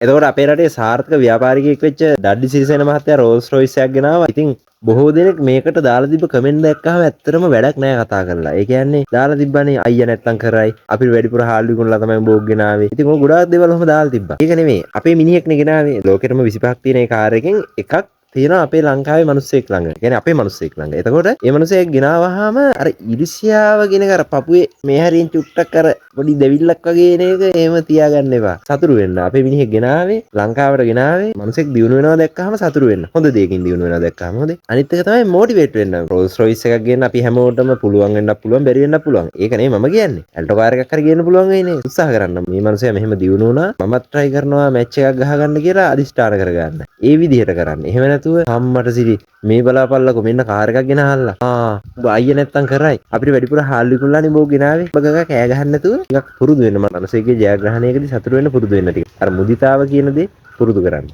එතකොට අපේ රටේ සාර්ථක ව්‍යාපාරිකයෙක් වෙච්ච ඩඩ්ලි සිරිසේන මහත්තයා රෝල්ස් රොයිස් එකක් ගෙනාවා. ඉතින් බොහෝ දෙනෙක් මේකට දාලා තිබ්බ කමෙන්ට් දැක්කහම ඇත්තටම වැඩක් නැහැ කතා කරලා. ඒ කියන්නේ දාලා තිබ්බනේ අයියා නැත්තම් කරයි. අපි වැඩිපුර හාල් විකුණලා තමයි බෝග් ගෙනාවේ. ඉතින් ඔය ගොඩාක් දේවල් ඔහම දාලා තිබ්බා. ඒක නෙමෙයි. අපේ මිනිහෙක්නේ ගෙනාවේ. ලෝකෙටම 25ක් තියෙන ඒ කාර් එකෙන් එකක් තියෙනවා අපේ ලංකාවේ මිනිස්සෙක් ළඟ. කියන්නේ අපේ මිනිස්සෙක් ළඟ. එතකොට මේ මිනිස්සෙක් ගෙනාවහම අර ඉරිසියාව කියන අර පපුවේ මේ හරියෙන් චුට්ටක් අර පොඩි දෙවිල්ලක් වගේ එන එක එහෙම තියාගන්න එපා. සතුරු වෙන්න. අපේ මිනිහෙක් ගෙනාවේ ලංකාවට ගෙනාවේ මිනිස්සෙක් දිනු වෙනවා දැක්කහම සතුරු වෙන්න. හොඳ දෙයකින් දිනු වෙනවා දැක්කහම හොඳයි. අනිත් එක තමයි මොටිවේට් වෙන්න. රෝල්ස් රොයිස් එකක් ගේන්න අපි හැමෝටම පුළුවන් වෙන්නත් පුළුවන් බැරි වෙන්නත් පුළුවන්. ඒක නෙමෙයි මම කියන්නේ. ඇල්ටෝ කාර් එකක් හරි ගේන්න පුළුවන් වෙයිනේ. උත්සාහ කරන්න. මේ මිනිස්සයා මෙහෙම දිනු වුණා. මමත් try කරනවා මැච් එකක් ගහගන්න කියලා අදිෂ්ඨාන කරගන්න. ඒ විදිහට කරන්න. එහෙම නැතුව අම්මට සිරි මේ බලාපල්ලකෝ මෙන්න කාර් එකක් ගෙනහල්ලා. උඹ අයියා නැත්තම් කරයි. අපිට වැඩිපුර හාල් විකුණලානේ බෝ ගෙනාවේ. ඔබ ගගා කෑ ගහන්න නැතුව ටිකක් පුරුදු වෙන්න. මනසේගේ ජයග්‍රහණයකදී සතුට වෙන්න පුරුදු වෙන්න ටික. අර මුදිතාව කියන දේ පුරුදු කරන්න.